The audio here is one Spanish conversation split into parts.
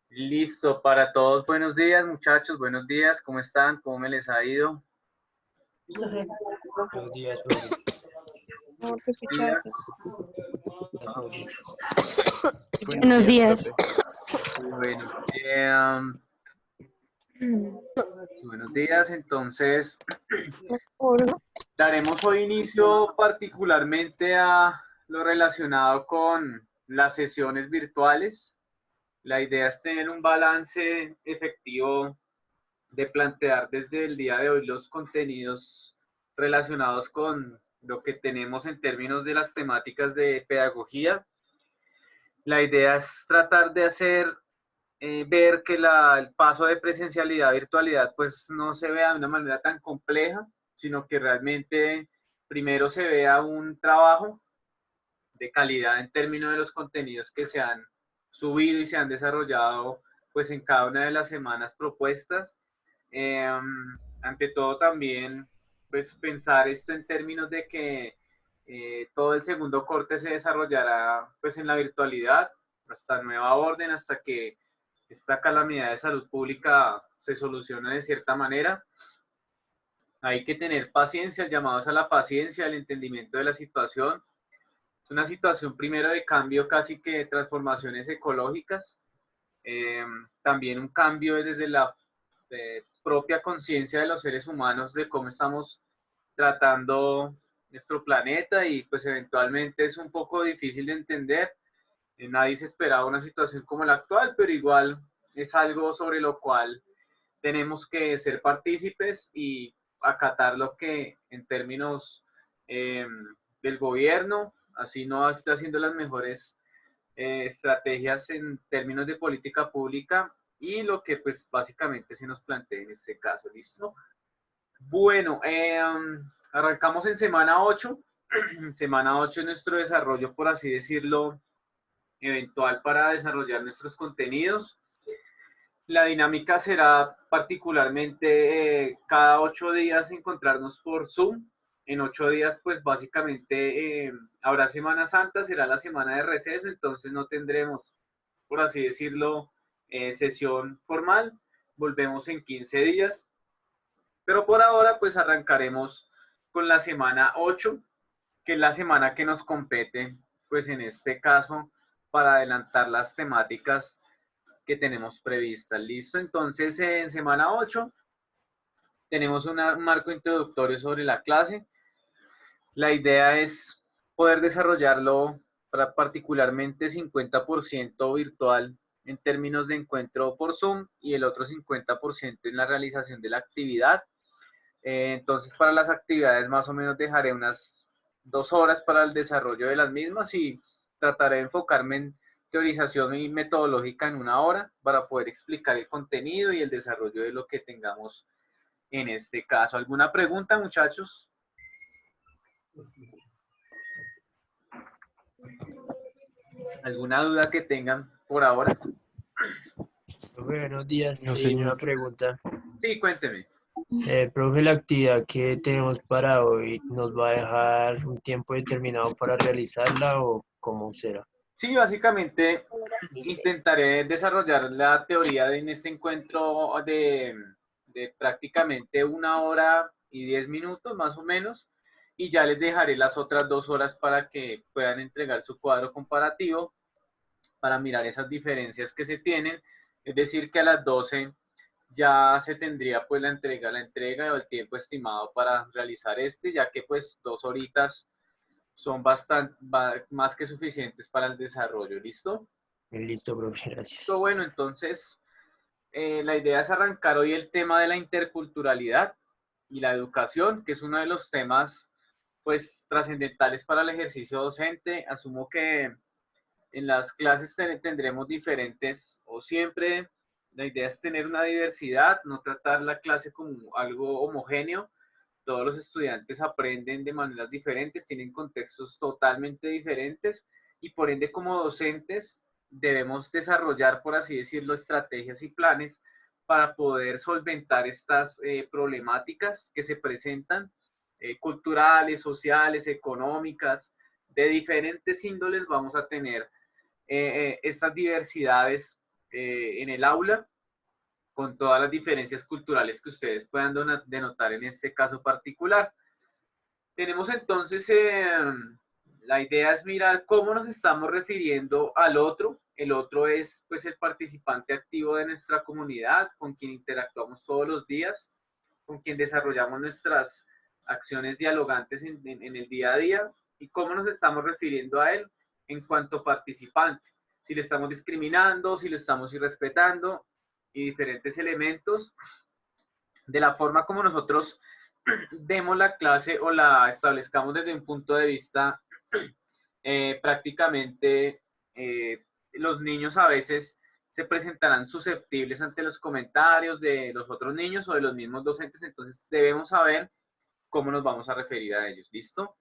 Listo, para todos, buenos días muchachos, buenos días, ¿cómo están? ¿Cómo me les ha ido? Buenos días, profe. Amor, ¿te Días. escuchaste? Hola, profe. Buenos días. Profe. Bueno, buenos días, entonces daremos hoy inicio particularmente a lo relacionado con las sesiones virtuales. La idea es tener un balance efectivo de plantear desde el día de hoy los contenidos relacionados con lo que tenemos en términos de las temáticas de pedagogía. La idea es tratar de hacer ver que el paso de presencialidad a virtualidad pues no se vea de una manera tan compleja, sino que realmente primero se vea un trabajo de calidad en términos de los contenidos que se han subido y se han desarrollado pues en cada una de las semanas propuestas. Eh, Ante todo también pues pensar esto en términos de que todo el segundo corte se desarrollará pues en la virtualidad hasta nueva orden, hasta que esta calamidad de salud pública se solucione de cierta manera. Hay que tener paciencia, llamados a la paciencia, al entendimiento de la situación. Es una situación primero de cambio, casi que de transformaciones ecológicas. También un cambio desde la propia conciencia de los seres humanos de cómo estamos tratando nuestro planeta y pues eventualmente es un poco difícil de entender. Nadie se esperaba una situación como la actual, pero igual es algo sobre lo cual tenemos que ser partícipes y acatar lo que en términos eh, del gobierno, así no está haciendo las mejores estrategias en términos de política pública y lo que pues básicamente se nos plantea en este caso, ¿listo? Bueno, arrancamos en semana 8. Semana 8 es nuestro desarrollo, por así decirlo, eventual para desarrollar nuestros contenidos. La dinámica será particularmente cada 8 días encontrarnos por Zoom. En 8 días, pues básicamente habrá Semana Santa, será la semana de receso, entonces no tendremos, por así decirlo, sesión formal. Volvemos en 15 días. Pero por ahora, pues arrancaremos con la semana 8, que es la semana que nos compete, pues en este caso, para adelantar las temáticas que tenemos previstas. Listo, entonces en semana 8 tenemos un marco introductorio sobre la clase. La idea es poder desarrollarlo para particularmente 50% virtual en términos de encuentro por Zoom y el otro 50% en la realización de la actividad. Entonces, para las actividades más o menos dejaré unas 2 horas para el desarrollo de las mismas y trataré de enfocarme en teorización y metodológica en 1 hora para poder explicar el contenido y el desarrollo de lo que tengamos en este caso. ¿Alguna pregunta, muchachos? ¿Alguna duda que tengan por ahora? Profe, buenos días. No, Una señor. pregunta. Sí, cuénteme. Profe, la actividad que tenemos para hoy, ¿nos va a dejar un tiempo determinado para realizarla o cómo será? Sí, básicamente intentaré desarrollar la teoría en este encuentro de prácticamente 1 hora y 10 minutos más o menos, y ya les dejaré las otras 2 horas para que puedan entregar su cuadro comparativo para mirar esas diferencias que se tienen. Es decir, que a las 12 ya se tendría pues la entrega o el tiempo estimado para realizar ya que pues 2 horitas son bastante, más que suficientes para el desarrollo, ¿listo? Listo, profe, Bueno, gracias. entonces la idea es arrancar hoy el tema de la interculturalidad y la educación, que es uno de los temas pues trascendentales para el ejercicio docente. Asumo que en las clases tendremos diferentes, o siempre la idea es tener una diversidad, no tratar la clase como algo homogéneo. Todos los estudiantes aprenden de maneras diferentes, tienen contextos totalmente diferentes y por ende como docentes debemos desarrollar, por así decirlo, estrategias y planes para poder solventar estas problemáticas que se presentan, culturales, sociales, económicas, de diferentes índoles vamos a tener estas diversidades en el aula, con todas las diferencias culturales que ustedes puedan denotar en este caso particular. Tenemos entonces, la idea es mirar cómo nos estamos refiriendo al otro. El otro es pues el participante activo de nuestra comunidad, con quien interactuamos todos los días, con quien desarrollamos nuestras acciones dialogantes en el día a día, y cómo nos estamos refiriendo a él en cuanto participante. Si le estamos discriminando, si lo estamos irrespetando, y diferentes elementos de la forma como nosotros demos la clase o la establezcamos desde un punto de vista prácticamente los niños a veces se presentarán susceptibles ante los comentarios de los otros niños o de los mismos docentes, entonces debemos saber cómo nos vamos a referir a ellos. ¿Listo?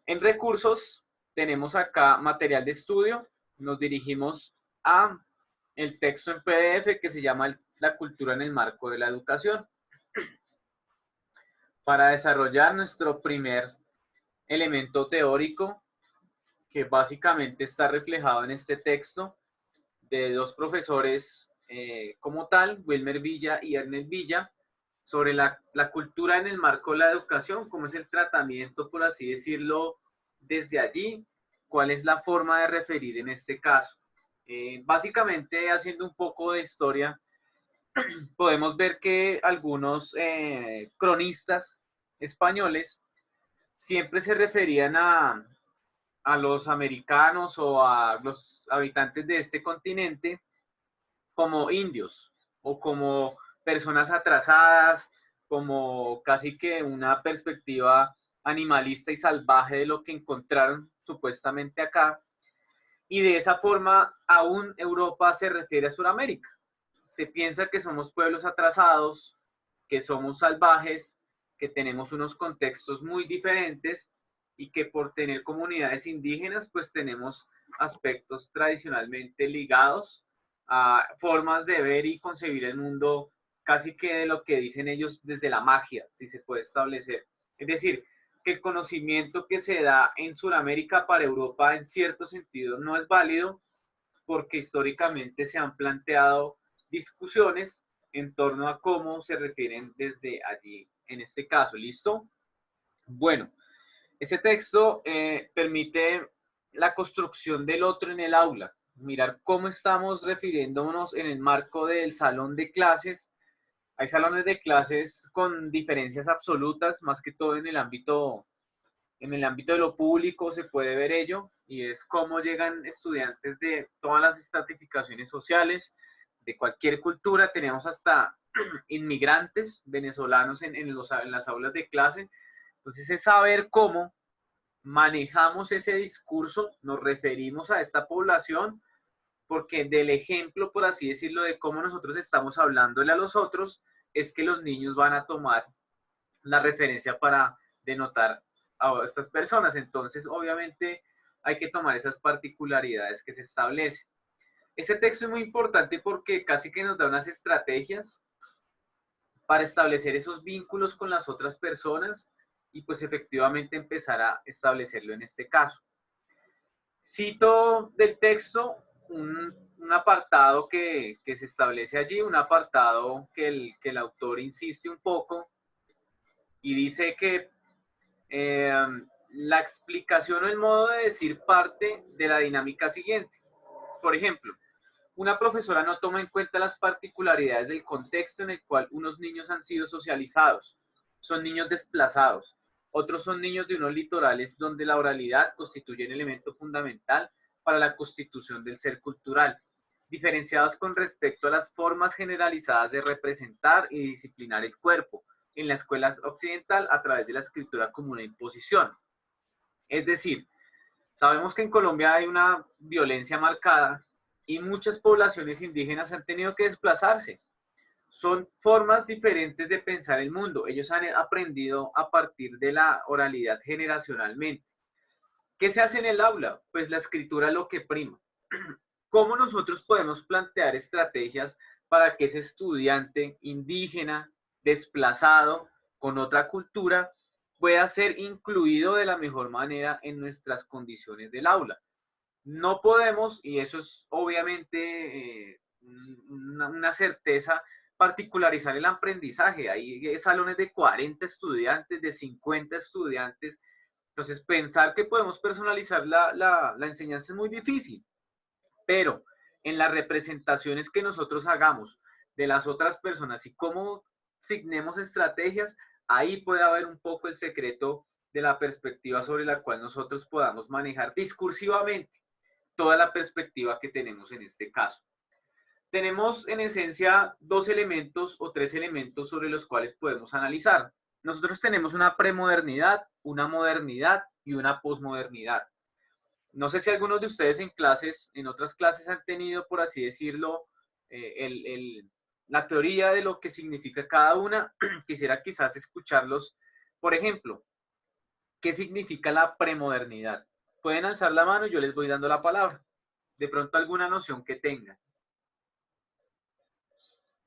En recursos tenemos acá material de estudio, nos dirigimos a el texto en PDF que se llama La cultura en el marco de la educación. Para desarrollar nuestro primer elemento teórico, que básicamente está reflejado en este texto de dos profesores como tal, Wilmer Villa y Ernest Villa, sobre la cultura en el marco de la educación, cómo es el tratamiento, por así decirlo, desde allí, cuál es la forma de referir en este caso. Básicamente, haciendo un poco de historia, podemos ver que algunos cronistas españoles siempre se referían a los americanos o a los habitantes de este continente como indios o como personas atrasadas, como casi que una perspectiva animalista y salvaje de lo que encontraron supuestamente acá. Y de esa forma aún Europa se refiere a Sudamérica. Se piensa que somos pueblos atrasados, que somos salvajes, que tenemos unos contextos muy diferentes y que por tener comunidades indígenas, pues tenemos aspectos tradicionalmente ligados a formas de ver y concebir el mundo casi que de lo que dicen ellos desde la magia, si se puede establecer. Es decir, que el conocimiento que se da en Sudamérica para Europa en cierto sentido no es válido porque históricamente se han planteado discusiones en torno a cómo se refieren desde allí en este caso. ¿Listo? Bueno, este texto permite la construcción del otro en el aula, mirar cómo estamos refiriéndonos en el marco del salón de clases. Hay salones de clases con diferencias absolutas, más que todo en el ámbito de lo público se puede ver ello, y es cómo llegan estudiantes de todas las estratificaciones sociales, de cualquier cultura. Tenemos hasta inmigrantes venezolanos en las aulas de clase. Entonces es saber cómo manejamos ese discurso, nos referimos a esta población, porque del ejemplo, por así decirlo, de cómo nosotros estamos hablándole a los otros, es que los niños van a tomar la referencia para denotar a estas personas. Entonces, obviamente, hay que tomar esas particularidades que se establecen. Este texto es muy importante porque casi que nos da unas estrategias para establecer esos vínculos con las otras personas y pues efectivamente empezar a establecerlo en este caso. Cito del texto un apartado que se establece allí, un apartado que el autor insiste un poco y dice que la explicación o el modo de decir parte de la dinámica siguiente. Por ejemplo, una profesora no toma en cuenta las particularidades del contexto en el cual unos niños han sido socializados. Son niños desplazados. Otros son niños de unos litorales donde la oralidad constituye un elemento fundamental para la constitución del ser cultural, diferenciados con respecto a las formas generalizadas de representar y disciplinar el cuerpo en la escuela occidental a través de la escritura como una imposición. Es decir, sabemos que en Colombia hay una violencia marcada y muchas poblaciones indígenas han tenido que desplazarse. Son formas diferentes de pensar el mundo. Ellos han aprendido a partir de la oralidad generacionalmente. ¿Qué se hace en el aula? Pues la escritura es lo que prima. ¿Cómo nosotros podemos plantear estrategias para que ese estudiante indígena, desplazado, con otra cultura, pueda ser incluido de la mejor manera en nuestras condiciones del aula? No podemos, y eso es obviamente una certeza, particularizar el aprendizaje. Hay salones de 40 estudiantes, de 50 estudiantes. Entonces, pensar que podemos personalizar la enseñanza es muy difícil, pero en las representaciones que nosotros hagamos de las otras personas y cómo signemos estrategias, ahí puede haber un poco el secreto de la perspectiva sobre la cual nosotros podamos manejar discursivamente toda la perspectiva que tenemos en este caso. Tenemos en esencia dos elementos o tres elementos sobre los cuales podemos analizar. Nosotros tenemos una premodernidad, una modernidad y una posmodernidad. No sé si algunos de ustedes en clases, en otras clases han tenido, por así decirlo, la teoría de lo que significa cada una. Quisiera quizás escucharlos. Por ejemplo, ¿qué significa la premodernidad? Pueden alzar la mano y yo les voy dando la palabra. De pronto alguna noción que tengan.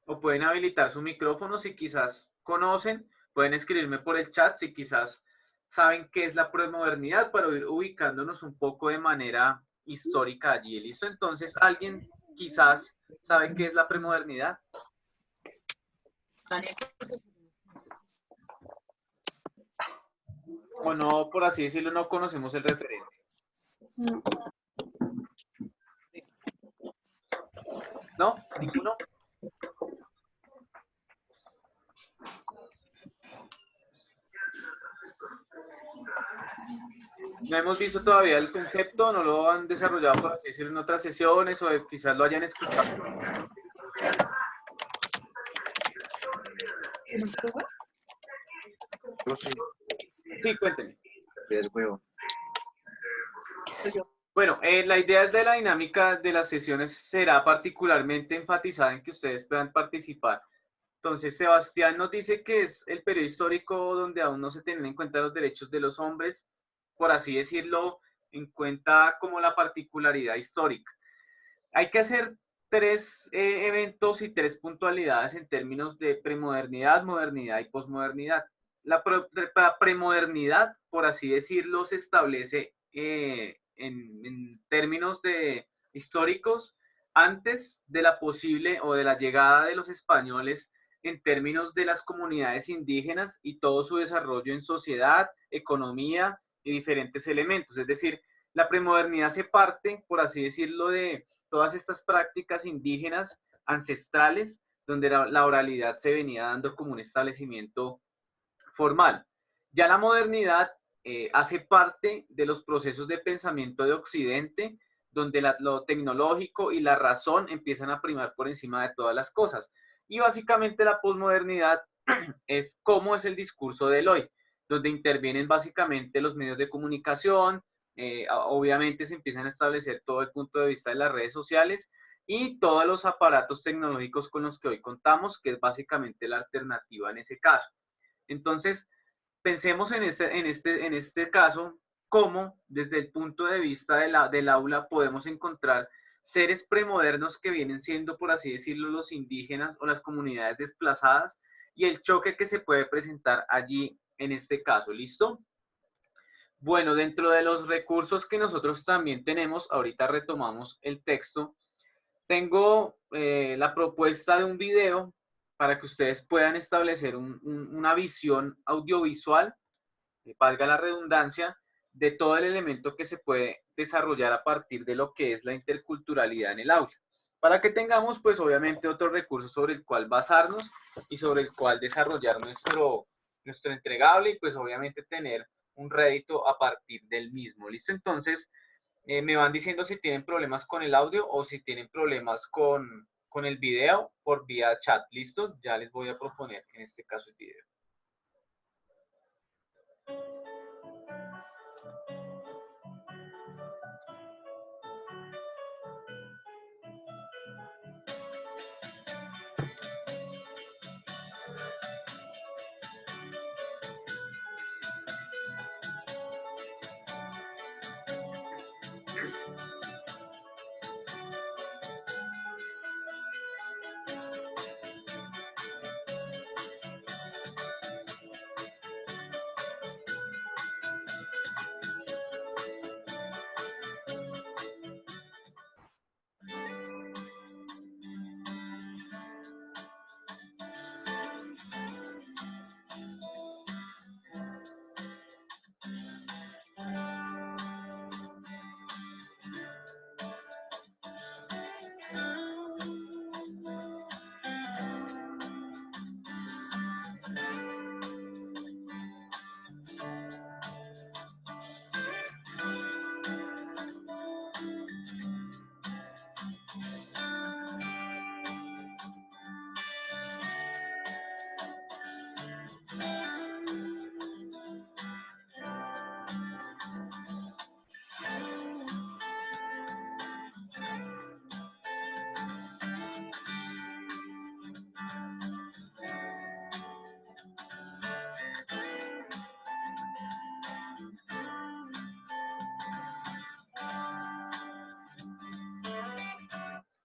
O pueden habilitar su micrófono si quizás conocen. Pueden escribirme por el chat si quizás saben qué es la premodernidad para ir ubicándonos un poco de manera histórica allí. ¿Listo? Entonces, ¿alguien quizás sabe qué es la premodernidad? O no, por así decirlo, no conocemos el referente. ¿No? ¿Ninguno? No hemos visto todavía el concepto, no lo han desarrollado, por así decirlo, en otras sesiones, o quizás lo hayan escuchado. Sí, cuéntenme. Bueno, la idea de la dinámica de las sesiones será particularmente enfatizada en que ustedes puedan participar. Entonces, Sebastián nos dice que es el periodo histórico donde aún no se tienen en cuenta los derechos de los hombres, por así decirlo, en cuenta como la particularidad histórica. Hay que hacer tres eventos y tres puntualidades en términos de premodernidad, modernidad y posmodernidad. La premodernidad, por así decirlo, se establece en términos de históricos antes de la posible o de la llegada de los españoles en términos de las comunidades indígenas y todo su desarrollo en sociedad, economía y diferentes elementos. Es decir, la premodernidad se parte, por así decirlo, de todas estas prácticas indígenas ancestrales, donde la oralidad se venía dando como un establecimiento formal. Ya la modernidad hace parte de los procesos de pensamiento de Occidente, donde lo tecnológico y la razón empiezan a primar por encima de todas las cosas. Y básicamente la posmodernidad es cómo es el discurso del hoy, donde intervienen básicamente los medios de comunicación, obviamente se empiezan a establecer todo el punto de vista de las redes sociales y todos los aparatos tecnológicos con los que hoy contamos, que es básicamente la alternativa en ese caso. Entonces, pensemos en este caso, cómo desde el punto de vista del aula podemos encontrar seres premodernos que vienen siendo, por así decirlo, los indígenas o las comunidades desplazadas y el choque que se puede presentar allí en este caso. ¿Listo? Bueno, dentro de los recursos que nosotros también tenemos, ahorita retomamos el texto, tengo la propuesta de un video para que ustedes puedan establecer una visión audiovisual, valga la redundancia, de todo el elemento que se puede desarrollar a partir de lo que es la interculturalidad en el aula. Para que tengamos, pues obviamente, otro recurso sobre el cual basarnos y sobre el cual desarrollar nuestro entregable y pues obviamente tener un rédito a partir del mismo. ¿Listo? Entonces, me van diciendo si tienen problemas con el audio o si tienen problemas con el video por vía chat. ¿Listo? Ya les voy a proponer en este caso el video.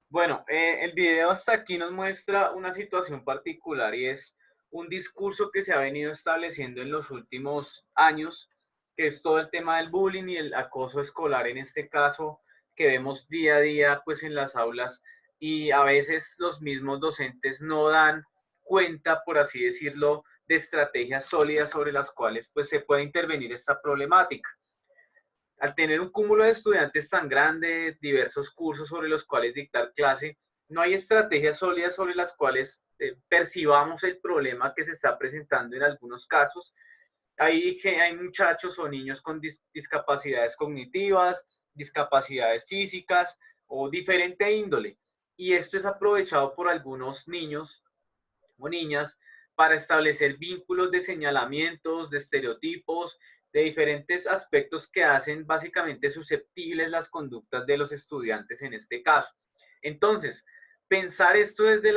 Bueno, el video hasta aquí nos muestra una situación particular y es un discurso que se ha venido estableciendo en los últimos años, que es todo el tema del bullying y el acoso escolar en este caso, que vemos día a día pues en las aulas y a veces los mismos docentes no dan cuenta, por así decirlo, de estrategias sólidas sobre las cuales pues se puede intervenir esta problemática. Al tener un cúmulo de estudiantes tan grande, diversos cursos sobre los cuales dictar clase, no hay estrategias sólidas sobre las cuales percibamos el problema que se está presentando en algunos casos. Hay muchachos o niños con discapacidades cognitivas, discapacidades físicas o diferente índole. Y esto es aprovechado por algunos niños o niñas para establecer vínculos de señalamientos, de estereotipos, de diferentes aspectos que hacen básicamente susceptibles las conductas de los estudiantes en este caso. Entonces, pensar esto desde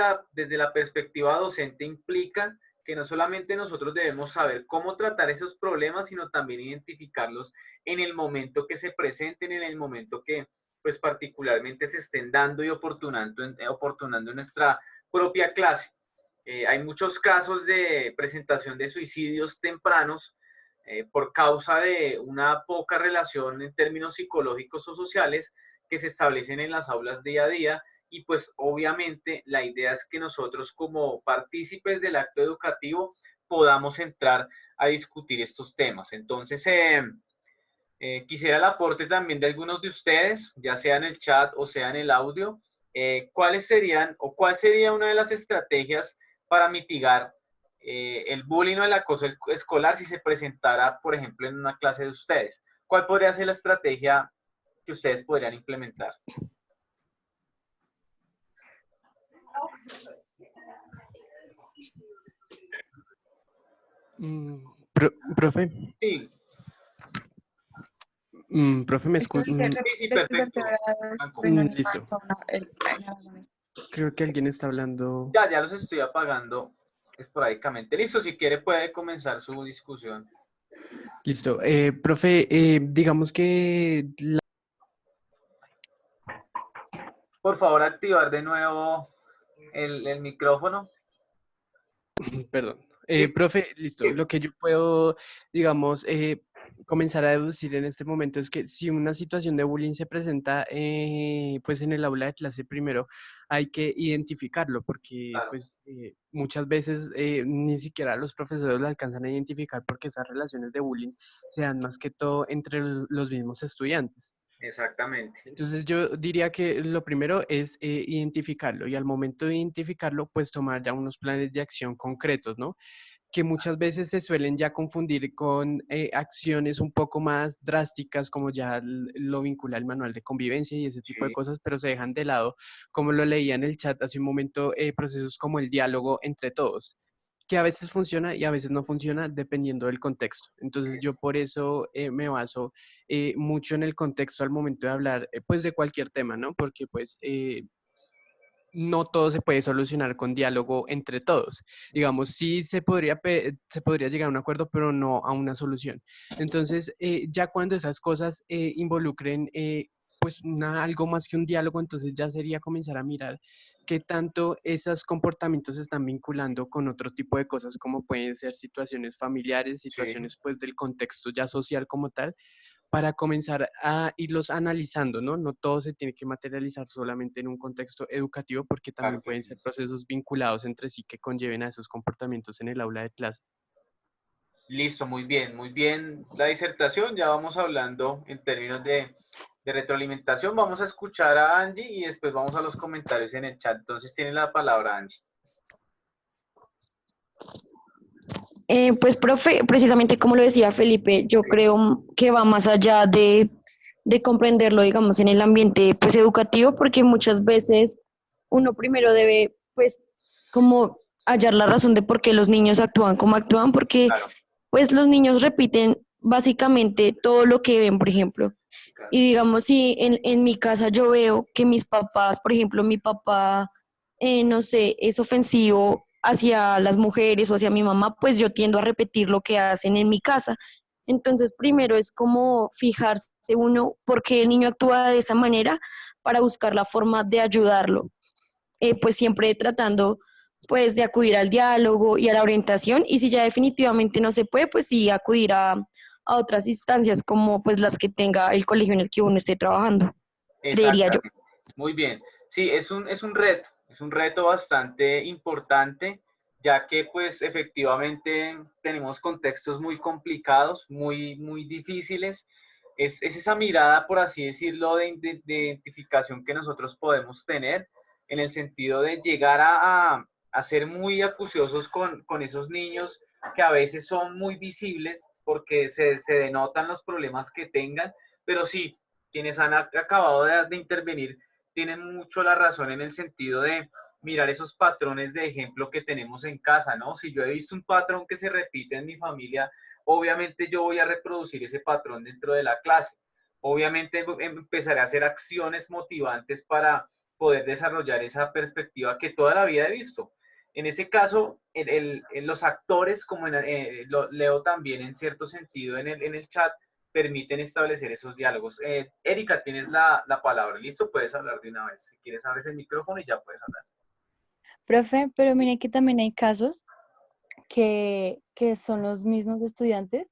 la perspectiva docente implica que no solamente nosotros debemos saber cómo tratar esos problemas, sino también identificarlos en el momento que se presenten, en el momento que pues particularmente se estén dando y oportunando en nuestra propia clase. Hay muchos casos de presentación de suicidios tempranos por causa de una poca relación en términos psicológicos o sociales que se establecen en las aulas día a día y pues obviamente la idea es que nosotros como partícipes del acto educativo podamos entrar a discutir estos temas. Entonces, quisiera el aporte también de algunos de ustedes, ya sea en el chat o sea en el audio, cuáles serían o cuál sería una de las estrategias para mitigar el bullying o el acoso escolar si se presentara, por ejemplo, en una clase de ustedes. ¿Cuál podría ser la estrategia que ustedes podrían implementar? Profe, Sí, profe, ¿me escucha? sí, perfecto. Listo. Creo que alguien está hablando. Ya los estoy apagando esporádicamente. Listo, si quiere puede comenzar su discusión. Listo. Profe, digamos que Por favor, activar de nuevo el micrófono. perdón. Listo. Profe, listo. Sí. Lo que yo puedo, digamos, comenzar a deducir en este momento es que si una situación de bullying se presenta, pues en el aula de clase primero, hay que identificarlo porque Claro. pues muchas veces ni siquiera los profesores lo alcanzan a identificar porque esas relaciones de bullying se dan más que todo entre los mismos estudiantes. Exactamente. Entonces yo diría que lo primero es identificarlo y al momento de identificarlo, pues tomar ya unos planes de acción concretos, ¿no? Que muchas veces se suelen ya confundir con acciones un poco más drásticas, como ya lo vincula el manual de convivencia y ese tipo de Sí, cosas, pero se dejan de lado, como lo leía en el chat hace un momento, procesos como el diálogo entre todos, que a veces funciona y a veces no funciona dependiendo del contexto. Entonces yo por eso me baso mucho en el contexto al momento de hablar, pues de cualquier tema, ¿no? Porque pues no todo se puede solucionar con diálogo entre todos. Digamos, sí se podría llegar a un acuerdo, pero no a una solución. Entonces, ya cuando esas cosas involucren pues algo más que un diálogo, entonces ya sería comenzar a mirar qué tanto esos comportamientos se están vinculando con otro tipo de cosas, como pueden ser situaciones familiares, sí, situaciones pues del contexto ya social como tal, para comenzar a irlos analizando, ¿no? No todo se tiene que materializar solamente en un contexto educativo, porque claro también que pueden sí. ser procesos vinculados entre sí que conlleven a esos comportamientos en el aula de clase. Listo, muy bien la disertación. Ya vamos hablando en términos de retroalimentación. Vamos a escuchar a Angie y después vamos a los comentarios en el chat. Entonces tiene la palabra Angie. Pues, profe, precisamente como lo decía Felipe, yo creo que va más allá de comprenderlo, digamos, en el ambiente pues educativo, porque muchas veces uno primero debe pues como hallar la razón de por qué los niños actúan como actúan, porque Claro, pues los niños repiten básicamente todo lo que ven, por ejemplo. sí, claro. Y digamos, si en mi casa yo veo que mis papás, por ejemplo, mi papá, no sé, es ofensivo hacia las mujeres o hacia mi mamá, pues yo tiendo a repetir lo que hacen en mi casa. Entonces, primero es como fijarse uno por qué el niño actúa de esa manera para buscar la forma de ayudarlo, pues siempre tratando pues de acudir al diálogo y a la orientación, y si ya definitivamente no se puede, pues sí acudir a otras instancias como pues las que tenga el colegio en el que uno esté trabajando, creería yo. Exactamente. Muy bien. Sí, es un reto bastante importante, ya que pues efectivamente tenemos contextos muy complicados, muy difíciles. Es esa mirada, por así decirlo, de identificación que nosotros podemos tener en el sentido de llegar a ser muy acuciosos con esos niños que a veces son muy visibles porque se denotan los problemas que tengan, pero sí, quienes han acabado de intervenir tienen mucho la razón en el sentido de mirar esos patrones de ejemplo que tenemos en casa, ¿no? Si yo he visto un patrón que se repite en mi familia, obviamente yo voy a reproducir ese patrón dentro de la clase. Obviamente empezaré a hacer acciones motivantes para poder desarrollar esa perspectiva que toda la vida he visto. En ese caso, los actores, como lo leo también en cierto sentido en el chat, permiten establecer esos diálogos. Erika, tienes la palabra. ¿Listo? Puedes hablar de una vez. Si quieres, abres el micrófono y ya puedes hablar. Profe, pero mire que también hay casos que son los mismos estudiantes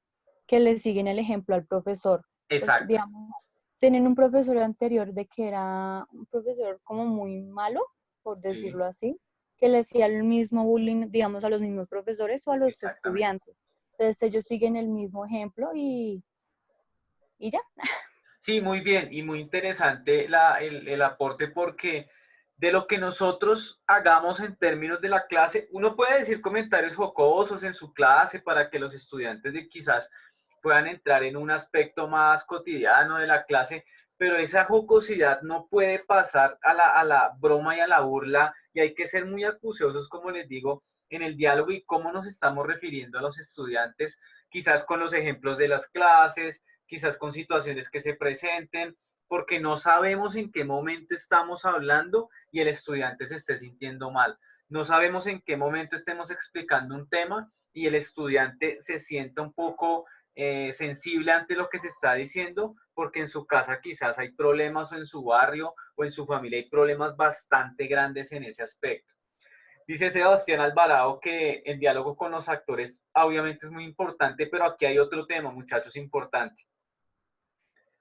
que le siguen el ejemplo al profesor. Pues, Exacto. digamos, tienen un profesor anterior de que era un profesor como muy malo, por Sí, decirlo así, que le hacía el mismo bullying, digamos, a los mismos profesores o a los exactamente. estudiantes. Entonces ellos siguen el mismo ejemplo y ya. Sí, muy bien y muy interesante el aporte porque de lo que nosotros hagamos en términos de la clase, uno puede decir comentarios jocosos en su clase para que los estudiantes de quizás puedan entrar en un aspecto más cotidiano de la clase, pero esa jocosidad no puede pasar a la broma y a la burla y hay que ser muy acuciosos, como les digo, en el diálogo y cómo nos estamos refiriendo a los estudiantes, quizás con los ejemplos de las clases, quizás con situaciones que se presenten, porque no sabemos en qué momento estamos hablando y el estudiante se esté sintiendo mal. No sabemos en qué momento estemos explicando un tema y el estudiante se sienta un poco sensible ante lo que se está diciendo, porque en su casa quizás hay problemas o en su barrio o en su familia hay problemas bastante grandes en ese aspecto. Dice Sebastián Alvarado que el diálogo con los actores obviamente es muy importante, pero aquí hay otro tema, muchachos, importante.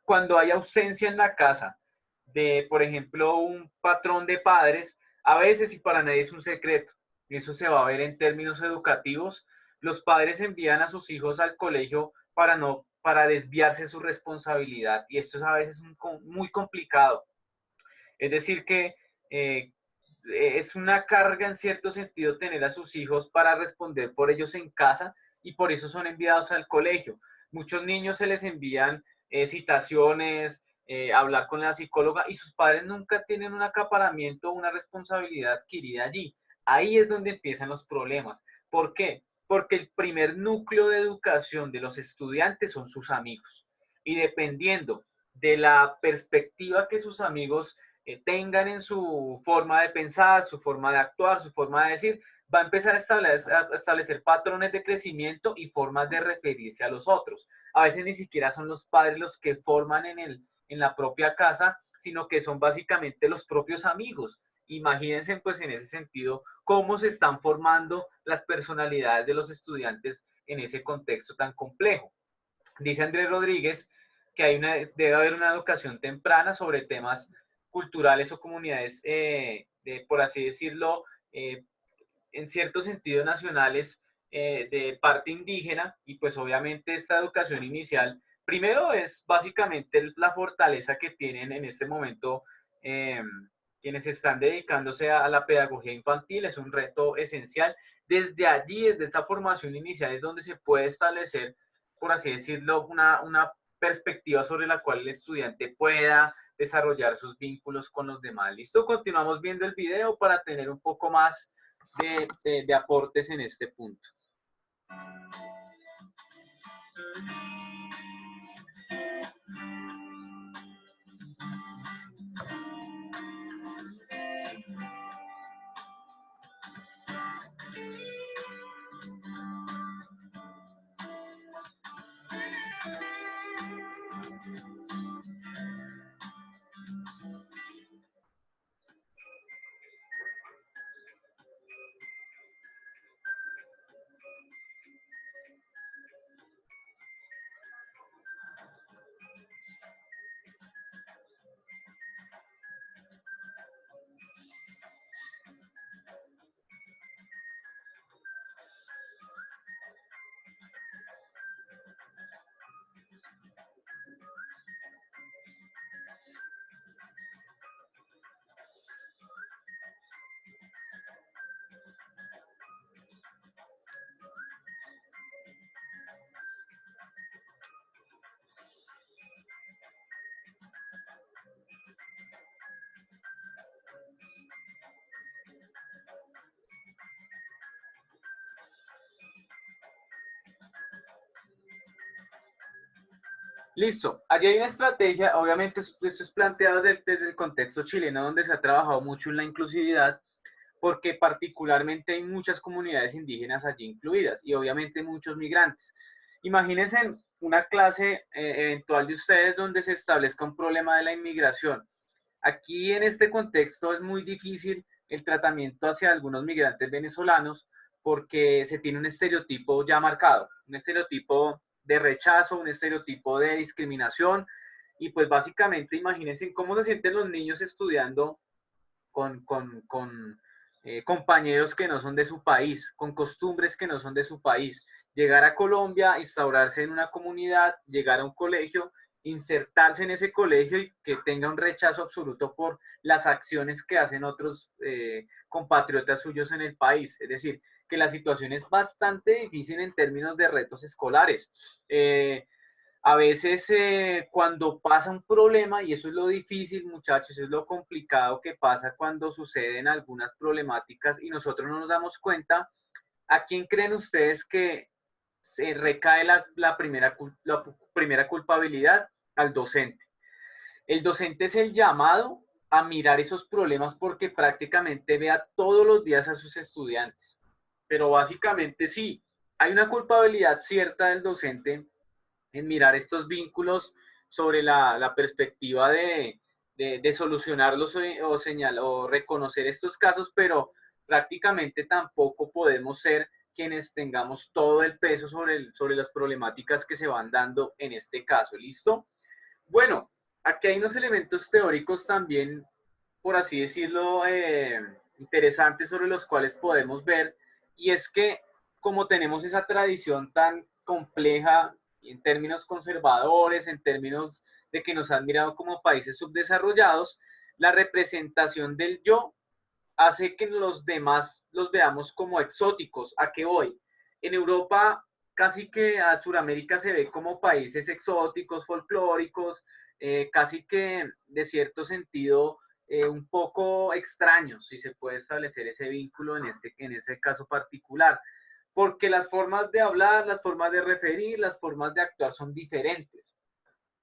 Cuando hay ausencia en la casa de, por ejemplo, un patrón de padres, a veces y para nadie es un secreto, eso se va a ver en términos educativos, los padres envían a sus hijos al colegio para desviarse de su responsabilidad y esto es a veces muy complicado. Es decir que eh, es una carga en cierto sentido tener a sus hijos para responder por ellos en casa y por eso son enviados al colegio. Muchos niños se les envían citaciones, hablar con la psicóloga y sus padres nunca tienen un acaparamiento o una responsabilidad adquirida allí. Ahí es donde empiezan los problemas. ¿Por qué? Porque el primer núcleo de educación de los estudiantes son sus amigos. Y dependiendo de la perspectiva que sus amigos tengan en su forma de pensar, su forma de actuar, su forma de decir, va a empezar a establecer patrones de crecimiento y formas de referirse a los otros. A veces ni siquiera son los padres los que forman en la propia casa, sino que son básicamente los propios amigos. Imagínense pues en ese sentido cómo se están formando las personalidades de los estudiantes en ese contexto tan complejo. Dice Andrés Rodríguez que debe haber una educación temprana sobre temas culturales o comunidades, por así decirlo, en cierto sentido nacionales de parte indígena y pues obviamente esta educación inicial, primero es básicamente la fortaleza que tienen en este momento eh, quienes están dedicándose a la pedagogía infantil, es un reto esencial. Desde allí, desde esa formación inicial es donde se puede establecer, por así decirlo, una perspectiva sobre la cual el estudiante pueda desarrollar sus vínculos con los demás. ¿Listo? Continuamos viendo el video para tener un poco más de aportes en este punto. Listo, allí hay una estrategia, obviamente esto es planteado desde el contexto chileno, donde se ha trabajado mucho en la inclusividad, porque particularmente hay muchas comunidades indígenas allí incluidas y obviamente muchos migrantes. Imagínense en una clase eventual de ustedes donde se establezca un problema de la inmigración. Aquí en este contexto es muy difícil el tratamiento hacia algunos migrantes venezolanos porque se tiene un estereotipo ya marcado, un estereotipo de rechazo, un estereotipo de discriminación y pues básicamente imagínense cómo se sienten los niños estudiando con compañeros que no son de su país, con costumbres que no son de su país. Llegar a Colombia, instaurarse en una comunidad, llegar a un colegio, insertarse en ese colegio y que tenga un rechazo absoluto por las acciones que hacen otros compatriotas suyos en el país. Es decir, que la situación es bastante difícil en términos de retos escolares. A veces cuando pasa un problema, y eso es lo difícil, muchachos, es lo complicado que pasa cuando suceden algunas problemáticas y nosotros no nos damos cuenta, ¿a quién creen ustedes que se recae la primera culpabilidad? Al docente. El docente es el llamado a mirar esos problemas porque prácticamente vea todos los días a sus estudiantes. Pero básicamente sí, hay una culpabilidad cierta del docente en mirar estos vínculos sobre la perspectiva de solucionarlos o reconocer estos casos, pero prácticamente tampoco podemos ser quienes tengamos todo el peso sobre las problemáticas que se van dando en este caso. ¿Listo? Bueno, aquí hay unos elementos teóricos también, por así decirlo, interesantes sobre los cuales podemos ver, y es que como tenemos esa tradición tan compleja en términos conservadores, en términos de que nos han mirado como países subdesarrollados, la representación del yo hace que los demás los veamos como exóticos. ¿A qué voy? En Europa, casi que a Sudamérica se ve como países exóticos, folclóricos, casi que de cierto sentido un poco extraños, si se puede establecer ese vínculo en ese caso particular, porque las formas de hablar, las formas de referir, las formas de actuar son diferentes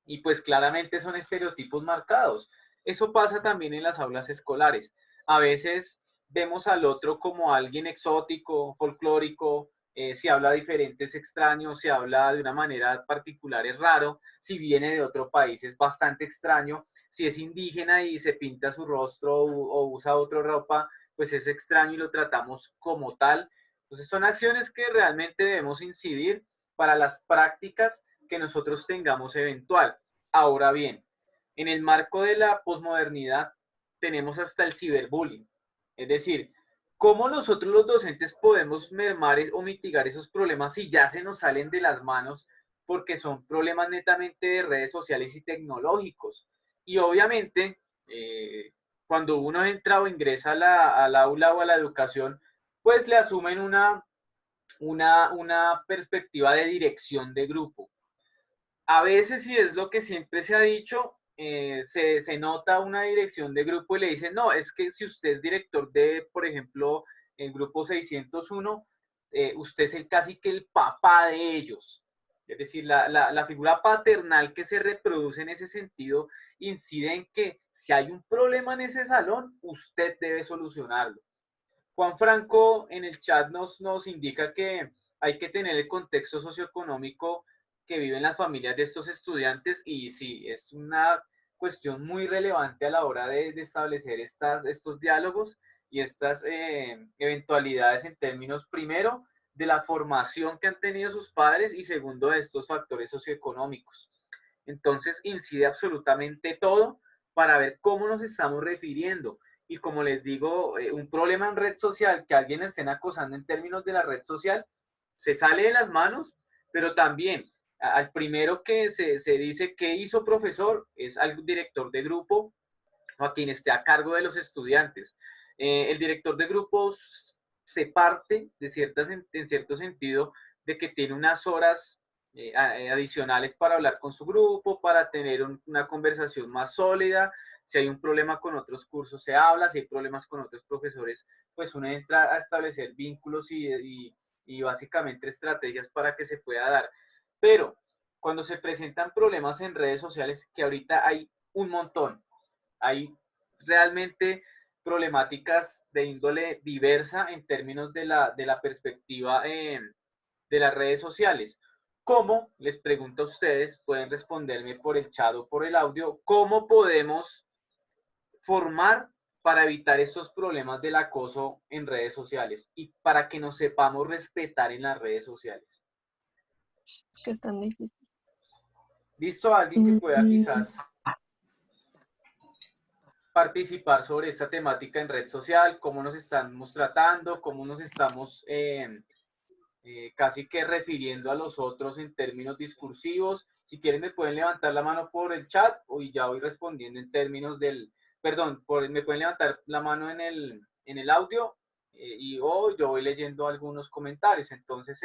y pues claramente son estereotipos marcados. Eso pasa también en las aulas escolares. A veces vemos al otro como alguien exótico, folclórico, si habla diferente es extraño, si habla de una manera particular es raro, si viene de otro país es bastante extraño, si es indígena y se pinta su rostro o usa otra ropa, pues es extraño y lo tratamos como tal. Entonces son acciones que realmente debemos incidir para las prácticas que nosotros tengamos eventual. Ahora bien, en el marco de la posmodernidad tenemos hasta el ciberbullying. Es decir, ¿cómo nosotros los docentes podemos mermar o mitigar esos problemas si ya se nos salen de las manos porque son problemas netamente de redes sociales y tecnológicos? Y obviamente, cuando uno entra o ingresa al aula o a la educación, pues le asumen una perspectiva de dirección de grupo. A veces, y es lo que siempre se ha dicho, se nota una dirección de grupo y le dicen, no, es que si usted es director de, por ejemplo, el grupo 601, usted es casi que el papá de ellos. Es decir, la figura paternal que se reproduce en ese sentido incide en que si hay un problema en ese salón, usted debe solucionarlo. Juan Franco en el chat nos indica que hay que tener el contexto socioeconómico que viven las familias de estos estudiantes y sí, es una cuestión muy relevante a la hora de establecer estos diálogos y estas eventualidades en términos, primero, de la formación que han tenido sus padres y segundo, de estos factores socioeconómicos. Entonces, incide absolutamente todo para ver cómo nos estamos refiriendo. Y como les digo, un problema en red social, que alguien estén acosando en términos de la red social, se sale de las manos, pero también al primero que se dice que hizo profesor es al director de grupo o a quien esté a cargo de los estudiantes. El director de grupos se parte en cierto sentido de que tiene unas horas adicionales para hablar con su grupo, para tener una conversación más sólida. Si hay un problema con otros cursos se habla, si hay problemas con otros profesores, pues uno entra a establecer vínculos y básicamente estrategias para que se pueda dar. Pero cuando se presentan problemas en redes sociales, que ahorita hay un montón, hay realmente problemáticas de índole diversa en términos de la perspectiva de las redes sociales. ¿Cómo, les pregunto a ustedes, pueden responderme por el chat o por el audio, cómo podemos formar para evitar estos problemas del acoso en redes sociales y para que nos sepamos respetar en las redes sociales? Es que es tan difícil. ¿Listo? Alguien que pueda quizás participar sobre esta temática en red social, cómo nos estamos tratando, cómo nos estamos casi que refiriendo a los otros en términos discursivos. Si quieren me pueden levantar la mano por el chat o ya voy respondiendo en términos del, perdón, me pueden levantar la mano en el audio y yo voy leyendo algunos comentarios. Entonces,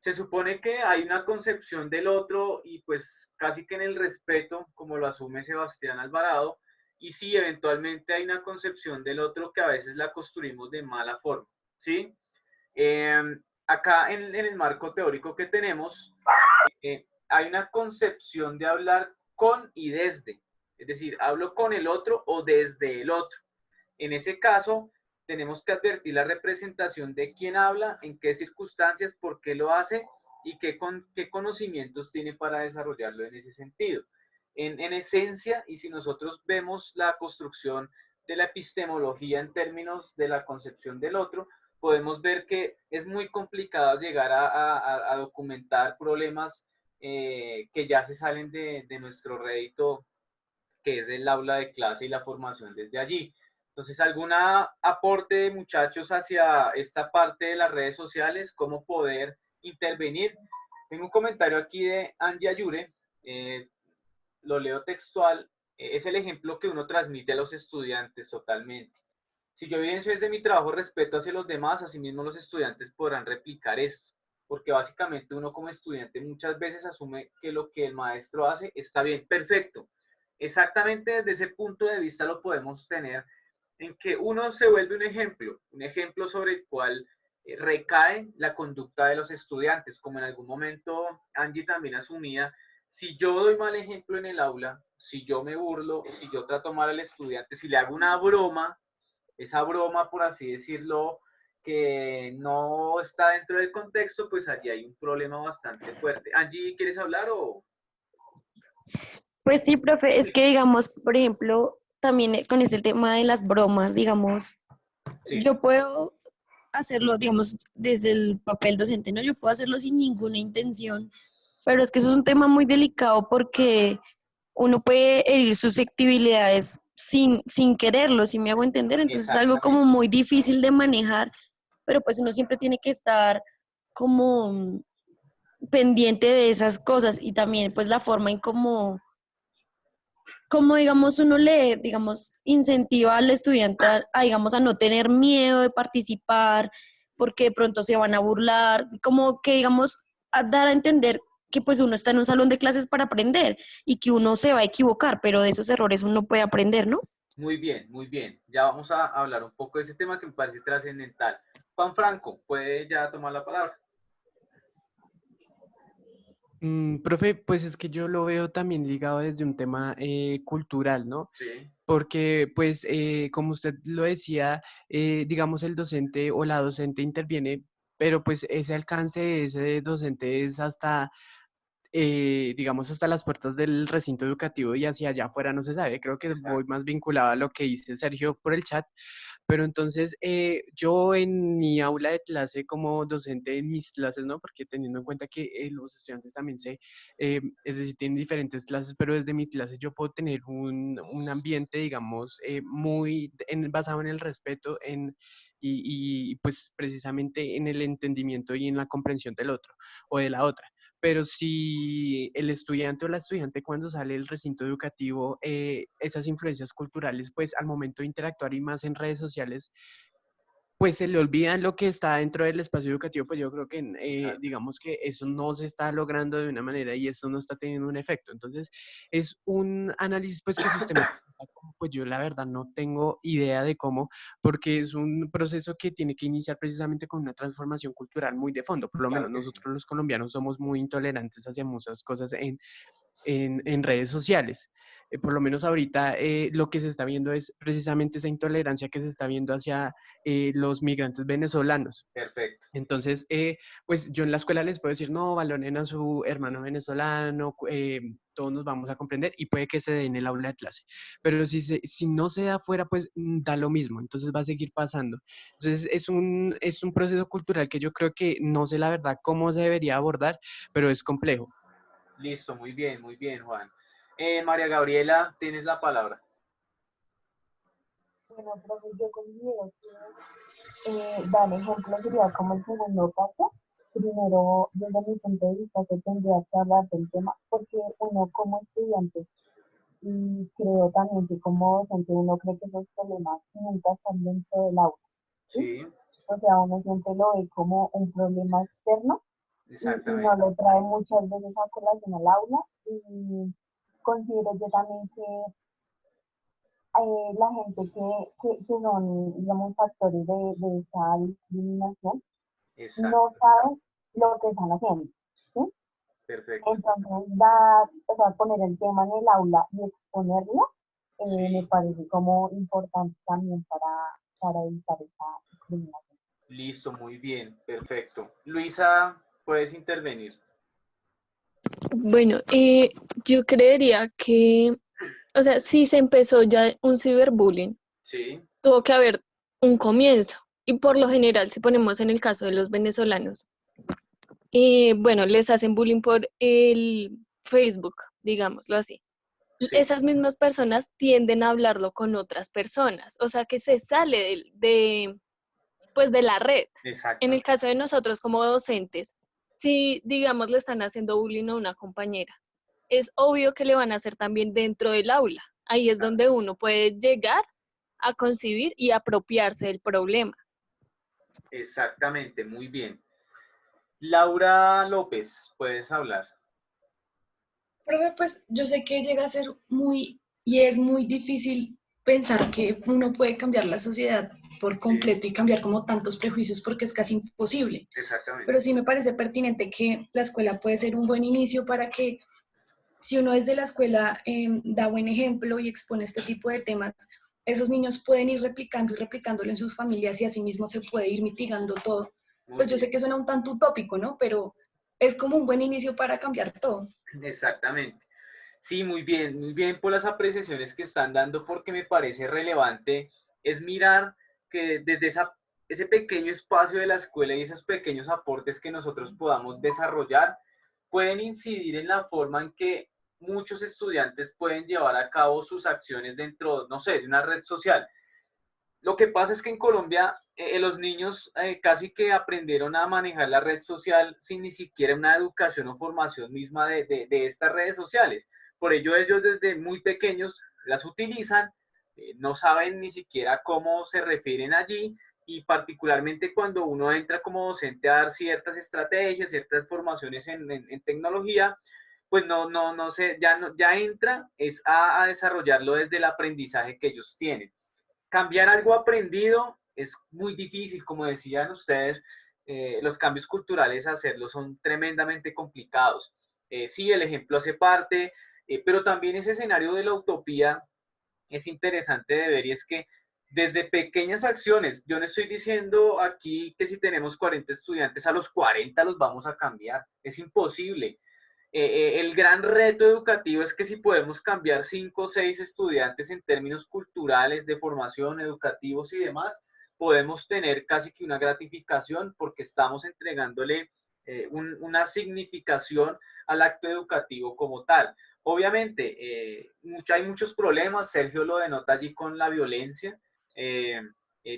se supone que hay una concepción del otro y pues casi que en el respeto, como lo asume Sebastián Alvarado, y sí, eventualmente hay una concepción del otro que a veces la construimos de mala forma, ¿sí? Acá en el marco teórico que tenemos, hay una concepción de hablar con y desde, es decir, hablo con el otro o desde el otro. En ese caso, tenemos que advertir la representación de quién habla, en qué circunstancias, por qué lo hace y qué conocimientos tiene para desarrollarlo en ese sentido. En esencia, y si nosotros vemos la construcción de la epistemología en términos de la concepción del otro, podemos ver que es muy complicado llegar a documentar problemas que ya se salen de nuestro rédito, que es el aula de clase y la formación desde allí. Entonces, ¿algún aporte, muchachos, hacia esta parte de las redes sociales? ¿Cómo poder intervenir? Tengo un comentario aquí de Andy Ayure, lo leo textual, es el ejemplo que uno transmite a los estudiantes totalmente. Si yo evidencio desde mi trabajo respeto hacia los demás, asimismo los estudiantes podrán replicar esto, porque básicamente uno como estudiante muchas veces asume que lo que el maestro hace está bien, perfecto. Exactamente desde ese punto de vista lo podemos tener en que uno se vuelve un ejemplo sobre el cual recae la conducta de los estudiantes, como en algún momento Angie también asumía. Si yo doy mal ejemplo en el aula, si yo me burlo, si yo trato mal al estudiante, si le hago una broma, esa broma, por así decirlo, que no está dentro del contexto, pues allí hay un problema bastante fuerte. Angie, ¿quieres hablar o...? Pues sí, profe, es que digamos, por ejemplo, también con este tema de las bromas, digamos, Sí. yo puedo hacerlo, digamos, desde el papel docente, ¿no? Yo puedo hacerlo sin ninguna intención, pero es que eso es un tema muy delicado porque uno puede herir susceptibilidades sin quererlo, si me hago entender, entonces es algo como muy difícil de manejar, pero pues uno siempre tiene que estar como pendiente de esas cosas y también pues la forma en como digamos uno le, digamos, incentiva al estudiante digamos, a no tener miedo de participar, porque de pronto se van a burlar, como que, digamos, a dar a entender que pues uno está en un salón de clases para aprender y que uno se va a equivocar, pero de esos errores uno puede aprender, ¿no? Muy bien, muy bien. Ya vamos a hablar un poco de ese tema que me parece trascendental. Juan Franco, ¿puede ya tomar la palabra? Profe, pues es que yo lo veo también ligado desde un tema cultural, ¿no? Sí. Porque, pues, como usted lo decía, digamos, el docente o la docente interviene, pero pues ese alcance de ese docente es hasta, digamos, hasta las puertas del recinto educativo y hacia allá afuera no se sabe. Creo que voy más vinculado a lo que dice Sergio por el chat. Pero entonces, yo en mi aula de clase como docente en mis clases, ¿no? Porque teniendo en cuenta que los estudiantes también es decir, tienen diferentes clases, pero desde mi clase yo puedo tener un ambiente, digamos, muy basado en el respeto y pues precisamente en el entendimiento y en la comprensión del otro o de la otra. Pero si el estudiante o la estudiante cuando sale del recinto educativo, esas influencias culturales, pues al momento de interactuar y más en redes sociales, pues se le olvida lo que está dentro del espacio educativo, pues yo creo que Claro. digamos que eso no se está logrando de una manera y eso no está teniendo un efecto. Entonces, es un análisis pues que si usted me pregunta cómo, pues yo la verdad no tengo idea de cómo, porque es un proceso que tiene que iniciar precisamente con una transformación cultural muy de fondo. Por lo menos Claro que sí. nosotros los colombianos somos muy intolerantes hacia muchas cosas en redes sociales. Por lo menos ahorita lo que se está viendo es precisamente esa intolerancia que se está viendo hacia los migrantes venezolanos. Perfecto. Entonces, pues yo en la escuela les puedo decir, no, valoren a su hermano venezolano, todos nos vamos a comprender y puede que se dé en el aula de clase. Pero si no se da afuera, pues da lo mismo, entonces va a seguir pasando. Entonces, es un proceso cultural que yo creo que no sé la verdad cómo se debería abordar, pero es complejo. Listo, muy bien, Juan. María Gabriela, tienes la palabra. Bueno, profe, yo considero que dar ejemplo sería como el segundo paso. Primero, desde mi punto de vista, se tendría que hablar del tema, porque uno como estudiante, y creo también que como docente, uno cree que esos problemas nunca están dentro del aula, ¿sí? Sí, O sea, uno siempre lo ve como un problema externo y no exactamente. lo trae muchas veces a colación al aula. Y considero yo también que la gente que son, digamos, factores de esa discriminación no Exacto. saben lo que están haciendo, ¿sí? Perfecto. Entonces, dar, o sea, poner el tema en el aula y exponerlo, me Sí, parece como importante también para evitar esa discriminación. listo, muy bien. Perfecto. Luisa, puedes intervenir. Bueno, yo creería que, o sea, si se empezó ya un ciberbullying, Sí, tuvo que haber un comienzo. Y por lo general, si ponemos en el caso de los venezolanos, bueno, les hacen bullying por el Facebook, digámoslo así. sí, Esas mismas personas tienden a hablarlo con otras personas, o sea que se sale pues de la red. En el exactamente. caso de nosotros como docentes, si digamos le están haciendo bullying a una compañera, es obvio que le van a hacer también dentro del aula. Ahí es donde uno puede llegar a concibir y apropiarse del problema. Exactamente, muy bien. Laura López, puedes hablar. Profe, pues yo sé que llega a ser y es muy difícil pensar que uno puede cambiar la sociedad por Sí, completo y cambiar como tantos prejuicios porque es casi imposible. exactamente. Pero sí me parece pertinente que la escuela puede ser un buen inicio para que si uno desde la escuela da buen ejemplo y expone este tipo de temas, esos niños pueden ir replicando y replicándolo en sus familias y así mismo se puede ir mitigando todo. Muy Pues yo bien. sé que suena un tanto utópico, ¿no? Pero es como un buen inicio para cambiar todo. Exactamente. Sí, muy bien por las apreciaciones que están dando, porque me parece relevante es mirar que desde ese pequeño espacio de la escuela y esos pequeños aportes que nosotros podamos desarrollar pueden incidir en la forma en que muchos estudiantes pueden llevar a cabo sus acciones dentro, no sé, de una red social. Lo que pasa es que en Colombia los niños casi que aprendieron a manejar la red social sin ni siquiera una educación o formación misma de estas redes sociales. Por ello ellos desde muy pequeños las utilizan, no saben ni siquiera cómo se refieren allí, y particularmente cuando uno entra como docente a dar ciertas estrategias, ciertas formaciones en tecnología, pues no sé, ya entra es a desarrollarlo desde el aprendizaje que ellos tienen. Cambiar algo aprendido es muy difícil, como decían ustedes, los cambios culturales hacerlo son tremendamente complicados. Sí, el ejemplo hace parte, pero también ese escenario de la utopía es interesante de ver, y es que desde pequeñas acciones, yo no estoy diciendo aquí que si tenemos 40 estudiantes, a los 40 los vamos a cambiar, es imposible. El gran reto educativo es que si podemos cambiar 5 o 6 estudiantes en términos culturales, de formación, educativos y demás, podemos tener casi que una gratificación porque estamos entregándole una significación al acto educativo como tal. Obviamente, hay muchos problemas, Sergio lo denota allí con la violencia, eh,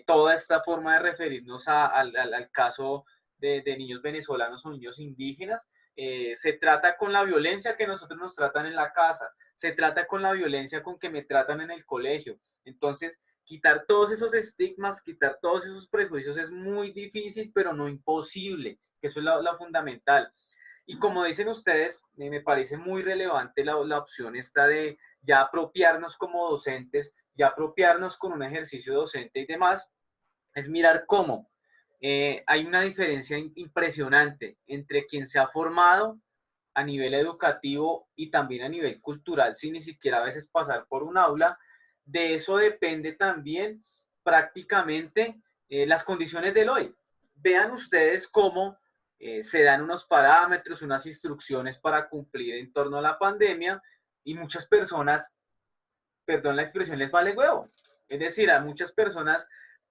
toda esta forma de referirnos al caso de niños venezolanos o niños indígenas, se trata con la violencia que nosotros nos tratan en la casa, se trata con la violencia con que me tratan en el colegio. Entonces, quitar todos esos estigmas, quitar todos esos prejuicios es muy difícil, pero no imposible, que eso es lo fundamental. Y como dicen ustedes, me parece muy relevante la opción esta de ya apropiarnos como docentes, ya apropiarnos con un ejercicio docente y demás, es mirar cómo hay una diferencia impresionante entre quien se ha formado a nivel educativo y también a nivel cultural, sin ni siquiera a veces pasar por un aula. De eso depende también prácticamente las condiciones del hoy. Vean ustedes cómo se dan unos parámetros, unas instrucciones para cumplir en torno a la pandemia y muchas personas, perdón la expresión, les vale huevo. Es decir, a muchas personas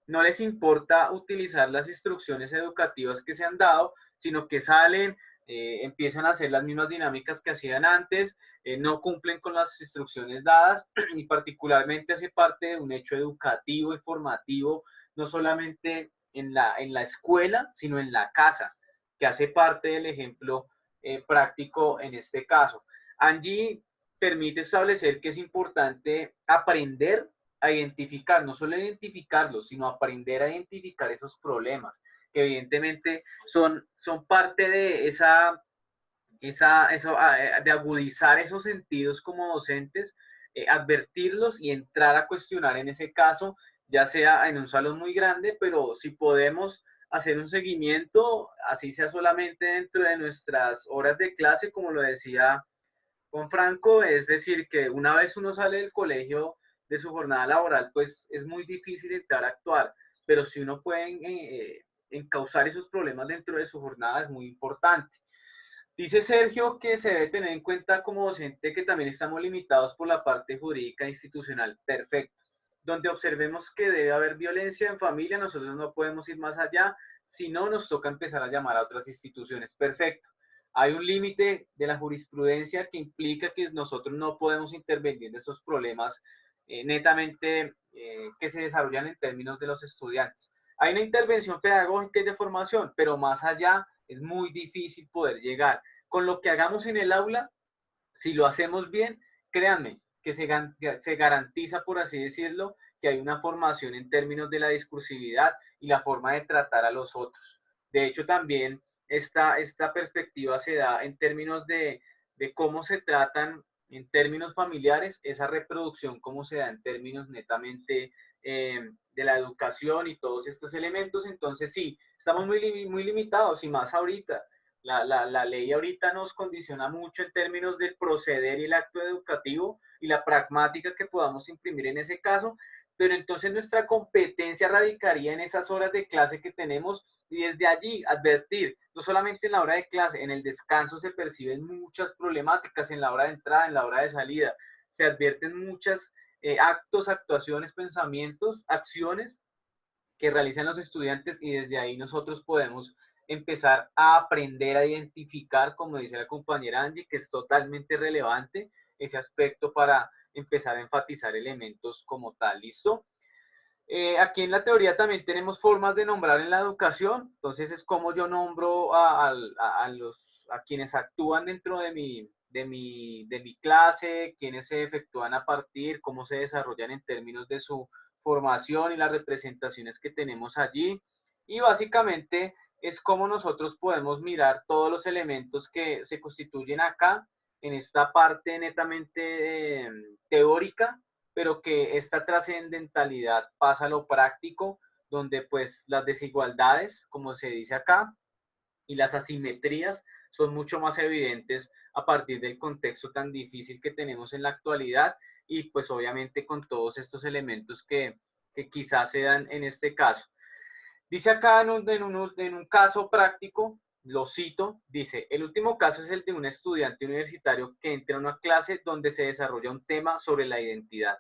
no les importa utilizar las instrucciones educativas que se han dado, sino que salen, empiezan a hacer las mismas dinámicas que hacían antes, no cumplen con las instrucciones dadas y particularmente hace parte de un hecho educativo y formativo, no solamente en la escuela, sino en la casa, que hace parte del ejemplo práctico en este caso. Angie permite establecer que es importante aprender a identificar, no solo identificarlos, sino aprender a identificar esos problemas, que evidentemente son parte de de agudizar esos sentidos como docentes, advertirlos y entrar a cuestionar en ese caso, ya sea en un salón muy grande, pero si podemos hacer un seguimiento, así sea solamente dentro de nuestras horas de clase, como lo decía Juan Franco, es decir, que una vez uno sale del colegio de su jornada laboral, pues es muy difícil entrar a actuar, pero si uno puede encauzar esos problemas dentro de su jornada es muy importante. Dice Sergio que se debe tener en cuenta como docente que también estamos limitados por la parte jurídica institucional. Perfecto. Donde observemos que debe haber violencia en familia, nosotros no podemos ir más allá, si no nos toca empezar a llamar a otras instituciones. Perfecto. Hay un límite de la jurisprudencia que implica que nosotros no podemos intervenir en esos problemas netamente que se desarrollan en términos de los estudiantes. Hay una intervención pedagógica y de formación, pero más allá es muy difícil poder llegar. Con lo que hagamos en el aula, si lo hacemos bien, créanme que se garantiza, por así decirlo, que hay una formación en términos de la discursividad y la forma de tratar a los otros. De hecho, también esta perspectiva se da en términos de cómo se tratan en términos familiares, esa reproducción, cómo se da en términos netamente de la educación y todos estos elementos. Entonces, sí, estamos muy limitados y más ahorita. La ley ahorita nos condiciona mucho en términos del proceder y el acto educativo y la pragmática que podamos imprimir en ese caso, pero entonces nuestra competencia radicaría en esas horas de clase que tenemos y desde allí advertir, no solamente en la hora de clase, en el descanso se perciben muchas problemáticas, en la hora de entrada, en la hora de salida, se advierten muchos actos, actuaciones, pensamientos, acciones que realizan los estudiantes y desde ahí nosotros podemos empezar a aprender a identificar, como dice la compañera Angie, que es totalmente relevante ese aspecto para empezar a enfatizar elementos como tal. ¿Listo? Aquí en la teoría también tenemos formas de nombrar en la educación, entonces es como yo nombro a quienes actúan dentro de mi clase, quienes se efectúan a partir, cómo se desarrollan en términos de su formación y las representaciones que tenemos allí. Y básicamente es cómo nosotros podemos mirar todos los elementos que se constituyen acá, en esta parte netamente teórica, pero que esta trascendentalidad pasa a lo práctico, donde pues las desigualdades, como se dice acá, y las asimetrías son mucho más evidentes a partir del contexto tan difícil que tenemos en la actualidad y pues obviamente con todos estos elementos que quizás se dan en este caso. Dice acá en un caso práctico, lo cito, dice, el último caso es el de un estudiante universitario que entra a una clase donde se desarrolla un tema sobre la identidad.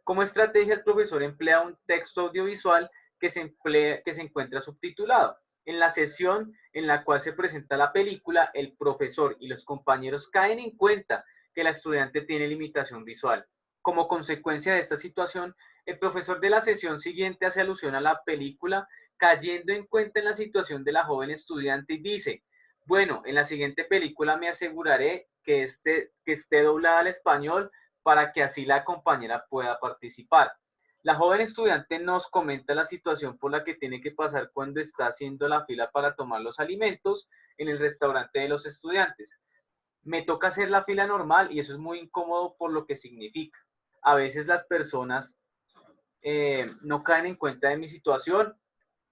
Como estrategia, el profesor emplea un texto audiovisual que se encuentra subtitulado. En la sesión en la cual se presenta la película, el profesor y los compañeros caen en cuenta que la estudiante tiene limitación visual. Como consecuencia de esta situación, el profesor de la sesión siguiente hace alusión a la película, cayendo en cuenta en la situación de la joven estudiante y dice, bueno, en la siguiente película me aseguraré que esté doblada al español para que así la compañera pueda participar. La joven estudiante nos comenta la situación por la que tiene que pasar cuando está haciendo la fila para tomar los alimentos en el restaurante de los estudiantes. Me toca hacer la fila normal y eso es muy incómodo por lo que significa. A veces las personas no caen en cuenta de mi situación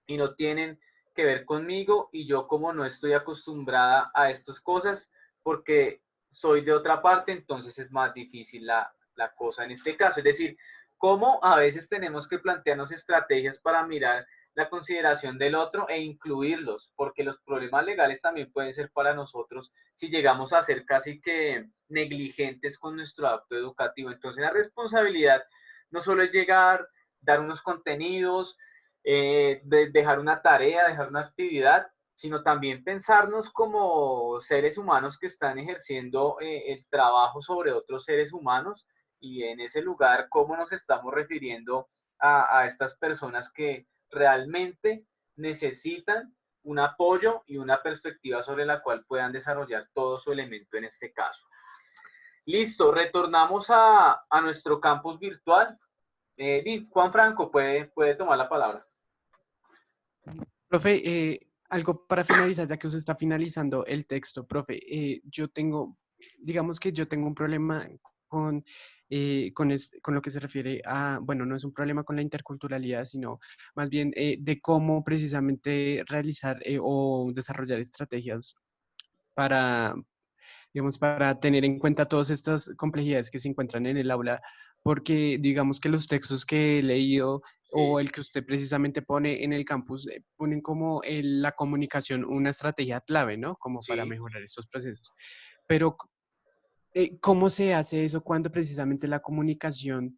y no tienen que ver conmigo, y yo como no estoy acostumbrada a estas cosas porque soy de otra parte, entonces es más difícil la cosa en este caso. Es decir, cómo a veces tenemos que plantearnos estrategias para mirar la consideración del otro e incluirlos, porque los problemas legales también pueden ser para nosotros si llegamos a ser casi que negligentes con nuestro acto educativo. Entonces la responsabilidad no solo es llegar, dar unos contenidos, dejar una tarea, dejar una actividad, sino también pensarnos como seres humanos que están ejerciendo el trabajo sobre otros seres humanos, y en ese lugar cómo nos estamos refiriendo a estas personas que realmente necesitan un apoyo y una perspectiva sobre la cual puedan desarrollar todo su elemento en este caso. Listo, retornamos a nuestro campus virtual. Juan Franco puede tomar la palabra. Profe, algo para finalizar, ya que usted está finalizando el texto, profe, digamos que yo tengo un problema con, con lo que se refiere a, bueno, no es un problema con la interculturalidad, sino más bien de cómo precisamente realizar o desarrollar estrategias para, digamos, para tener en cuenta todas estas complejidades que se encuentran en el aula, porque digamos que los textos que he leído o el que usted precisamente pone en el campus, ponen como la comunicación una estrategia clave, ¿no? Como para mejorar estos procesos. Pero, ¿cómo se hace eso cuando precisamente la comunicación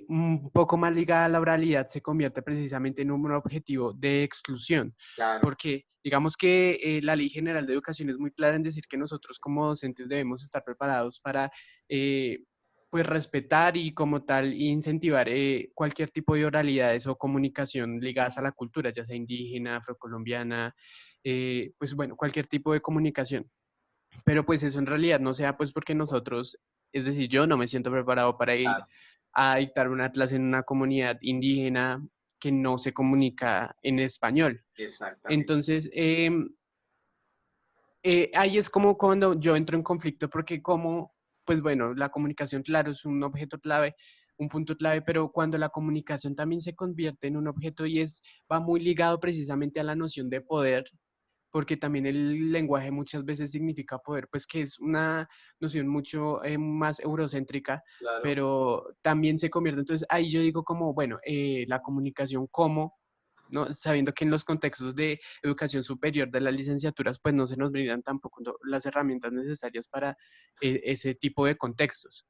un poco más ligada a la oralidad se convierte precisamente en un objetivo de exclusión? Claro. Porque digamos que la Ley General de Educación es muy clara en decir que nosotros como docentes debemos estar preparados para pues respetar y como tal incentivar cualquier tipo de oralidades o comunicación ligadas a la cultura, ya sea indígena, afrocolombiana, pues bueno, cualquier tipo de comunicación. Pero pues eso en realidad no sea pues porque nosotros, es decir, yo no me siento preparado para ir a dictar una clase en una comunidad indígena que no se comunica en español. Exactamente. Entonces, ahí es como cuando yo entro en conflicto porque como, pues bueno, la comunicación, claro, es un objeto clave, un punto clave, pero cuando la comunicación también se convierte en un objeto y va muy ligado precisamente a la noción de poder, porque también el lenguaje muchas veces significa poder, pues que es una noción mucho más eurocéntrica, Claro. pero también se convierte, entonces ahí yo digo como, bueno, la comunicación como, ¿no? Sabiendo que en los contextos de educación superior de las licenciaturas, pues no se nos brindan tampoco las herramientas necesarias para ese tipo de contextos.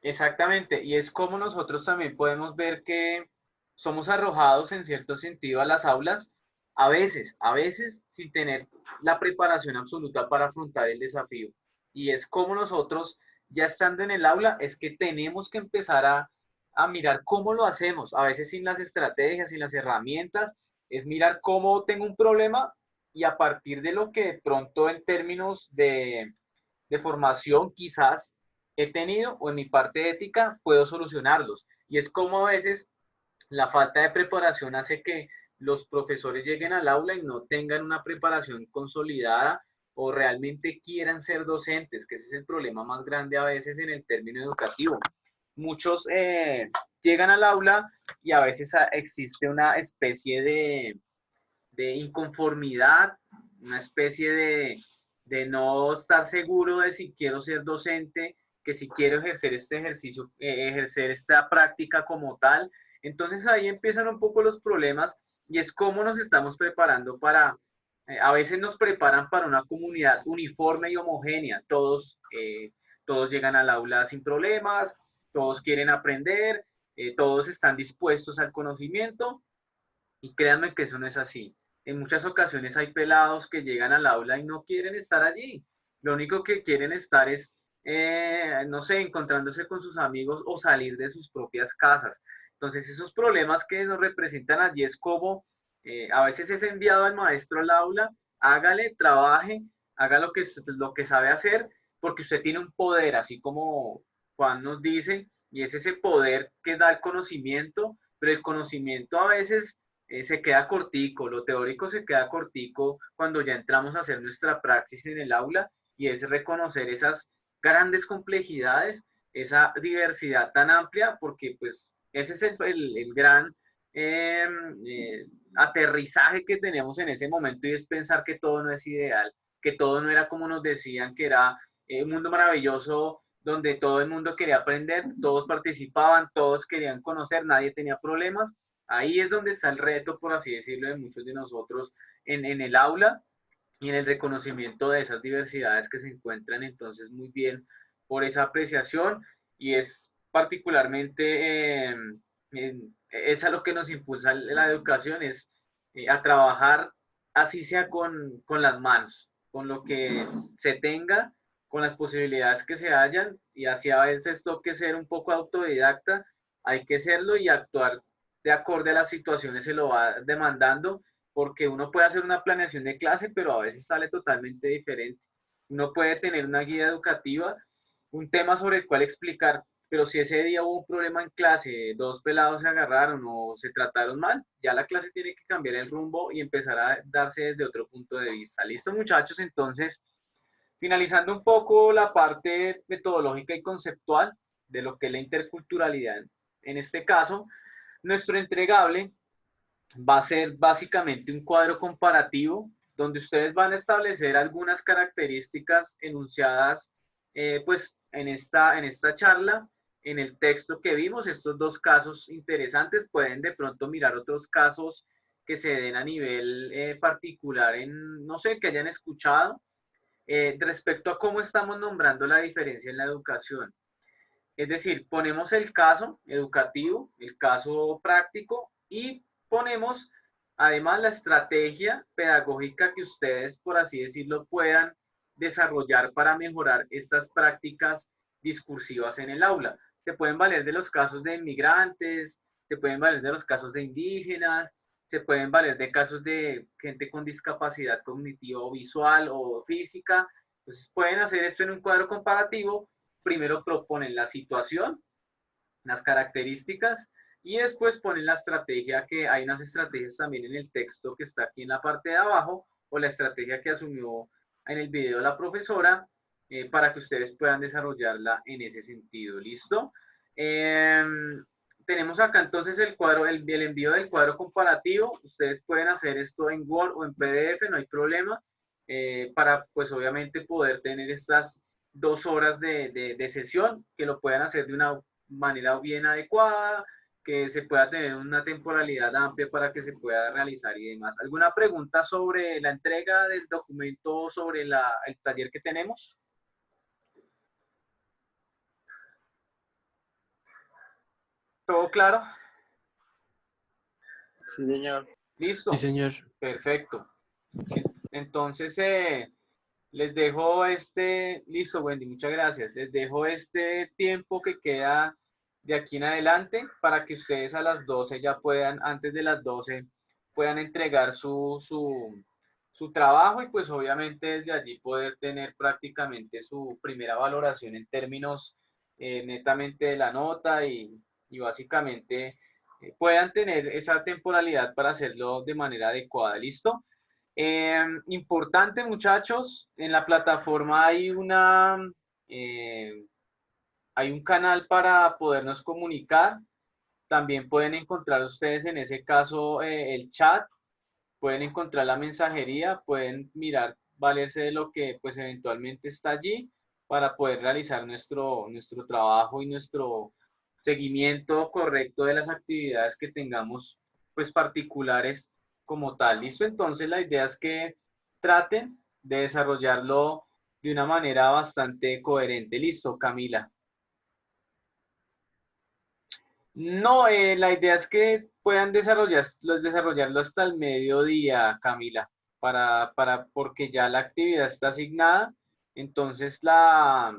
Exactamente, y es como nosotros también podemos ver que somos arrojados en cierto sentido a las aulas, a veces sin tener la preparación absoluta para afrontar el desafío. Y es como nosotros, ya estando en el aula, es que tenemos que empezar a mirar cómo lo hacemos, a veces sin las estrategias, sin las herramientas, es mirar cómo tengo un problema y a partir de lo que de pronto en términos de formación quizás he tenido o en mi parte ética puedo solucionarlos. Y es como a veces la falta de preparación hace que los profesores lleguen al aula y no tengan una preparación consolidada o realmente quieran ser docentes, que ese es el problema más grande a veces en el término educativo. Muchos llegan al aula y a veces existe una especie de inconformidad, una especie de no estar seguro de si quiero ser docente, que si quiero ejercer este ejercicio, ejercer esta práctica como tal. Entonces ahí empiezan un poco los problemas y es cómo nos estamos preparando para, a veces nos preparan para una comunidad uniforme y homogénea, todos llegan al aula sin problemas, todos quieren aprender, todos están dispuestos al conocimiento, y créanme que eso no es así. En muchas ocasiones hay pelados que llegan al aula y no quieren estar allí. Lo único que quieren estar es, no sé, encontrándose con sus amigos o salir de sus propias casas. Entonces, esos problemas que nos representan allí es como a veces es enviado al maestro al aula, hágale, trabaje, haga lo que sabe hacer, porque usted tiene un poder, así como Juan nos dice, y es ese poder que da el conocimiento, pero el conocimiento a veces se queda cortico, lo teórico se queda cortico cuando ya entramos a hacer nuestra praxis en el aula, y es reconocer esas grandes complejidades, esa diversidad tan amplia, porque pues ese es el gran eh, eh, aterrizaje que tenemos en ese momento, y es pensar que todo no es ideal, que todo no era como nos decían, que era un mundo maravilloso donde todo el mundo quería aprender, todos participaban, todos querían conocer, nadie tenía problemas. Ahí es donde está el reto, por así decirlo, de muchos de nosotros en el aula y en el reconocimiento de esas diversidades que se encuentran. Entonces, muy bien por esa apreciación, y es particularmente, es a lo que nos impulsa la educación, es a trabajar así sea con las manos, con lo que se tenga, con las posibilidades que se hayan, y así a veces toque ser un poco autodidacta, hay que serlo y actuar de acorde a las situaciones se lo va demandando, porque uno puede hacer una planeación de clase, pero a veces sale totalmente diferente. Uno puede tener una guía educativa, un tema sobre el cual explicar, pero si ese día hubo un problema en clase, dos pelados se agarraron o se trataron mal, ya la clase tiene que cambiar el rumbo y empezar a darse desde otro punto de vista. ¿Listo, muchachos? Entonces, finalizando un poco la parte metodológica y conceptual de lo que es la interculturalidad, en este caso, nuestro entregable va a ser básicamente un cuadro comparativo donde ustedes van a establecer algunas características enunciadas pues en esta charla, en el texto que vimos. Estos dos casos interesantes, pueden de pronto mirar otros casos que se den a nivel particular, no sé, que hayan escuchado, respecto a cómo estamos nombrando la diferencia en la educación. Es decir, ponemos el caso educativo, el caso práctico, y ponemos además la estrategia pedagógica que ustedes, por así decirlo, puedan desarrollar para mejorar estas prácticas discursivas en el aula. Se pueden valer de los casos de inmigrantes, se pueden valer de los casos de indígenas, se pueden valer de casos de gente con discapacidad cognitiva o visual o física. Entonces pueden hacer esto en un cuadro comparativo. Primero proponen la situación, las características, y después ponen la estrategia, que hay unas estrategias también en el texto que está aquí en la parte de abajo, o la estrategia que asumió en el video la profesora, para que ustedes puedan desarrollarla en ese sentido. ¿Listo? Tenemos acá entonces el cuadro, el envío del cuadro comparativo. Ustedes pueden hacer esto en Word o en PDF, no hay problema, para pues obviamente poder tener estas 2 horas de sesión, que lo puedan hacer de una manera bien adecuada, que se pueda tener una temporalidad amplia para que se pueda realizar y demás. ¿Alguna pregunta sobre la entrega del documento, sobre el taller que tenemos? ¿Todo claro? Sí, señor. ¿Listo? Sí, señor. Perfecto. Entonces, les dejo listo, Wendy, muchas gracias. Les dejo este tiempo que queda de aquí en adelante para que ustedes a las 12 ya puedan, antes de las 12, puedan entregar su trabajo, y pues obviamente desde allí poder tener prácticamente su primera valoración en términos netamente de la nota, y básicamente puedan tener esa temporalidad para hacerlo de manera adecuada. ¿Listo? Importante, muchachos, en la plataforma hay un canal para podernos comunicar. También pueden encontrar ustedes en ese caso el chat, pueden encontrar la mensajería, pueden mirar, valerse de lo que pues eventualmente está allí para poder realizar nuestro trabajo y nuestro seguimiento correcto de las actividades que tengamos pues particulares como tal. ¿Listo? Entonces la idea es que traten de desarrollarlo de una manera bastante coherente. ¿Listo, Camila? No, la idea es que puedan desarrollarlo hasta el mediodía, Camila, porque ya la actividad está asignada. Entonces la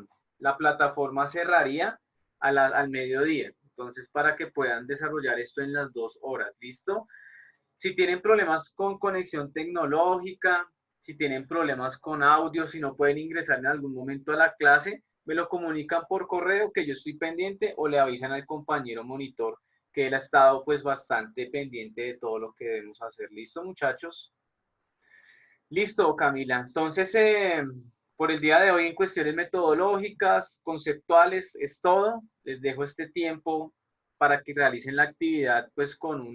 plataforma cerraría al mediodía. Entonces, para que puedan desarrollar esto en las 2 horas, ¿listo? Si tienen problemas con conexión tecnológica, si tienen problemas con audio, si no pueden ingresar en algún momento a la clase, me lo comunican por correo que yo estoy pendiente o le avisan al compañero monitor que él ha estado pues bastante pendiente de todo lo que debemos hacer. ¿Listo, muchachos? Listo, Camila. Entonces, por el día de hoy en cuestiones metodológicas, conceptuales, es todo. Les dejo este tiempo para que realicen la actividad pues con un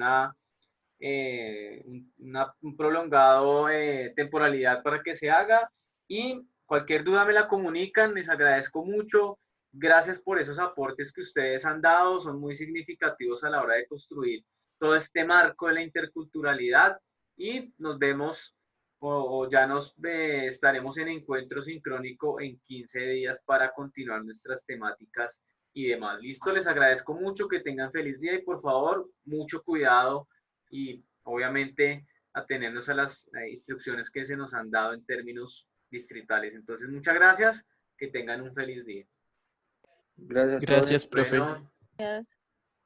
prolongado temporalidad para que se haga, y cualquier duda me la comunican, les agradezco mucho, gracias por esos aportes que ustedes han dado, son muy significativos a la hora de construir todo este marco de la interculturalidad, y nos vemos o ya nos estaremos en encuentro sincrónico en 15 días para continuar nuestras temáticas y demás. Listo, les agradezco mucho, que tengan feliz día y por favor, mucho cuidado y obviamente atenernos a las instrucciones que se nos han dado en términos distritales. Entonces, muchas gracias, que tengan un feliz día. Gracias, Gracias, profe. Bueno, Gracias.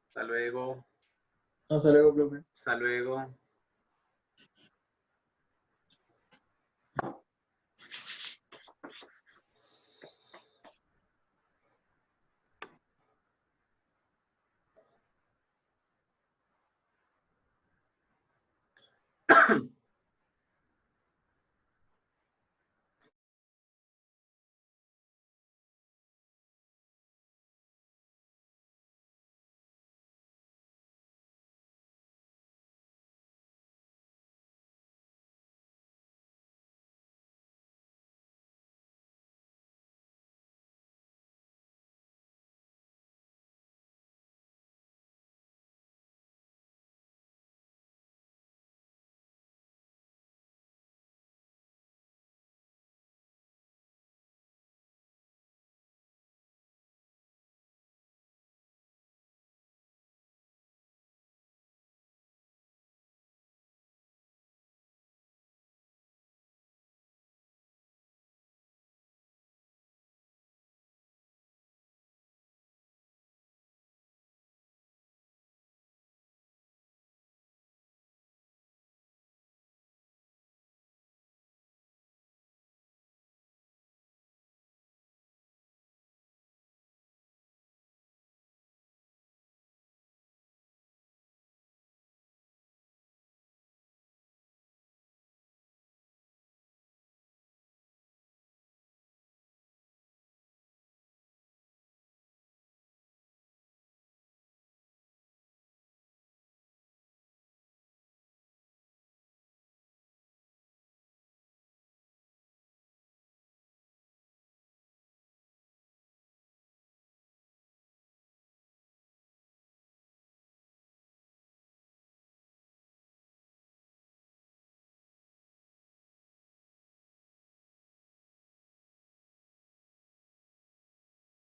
hasta luego. Hasta luego, profe. Hasta luego.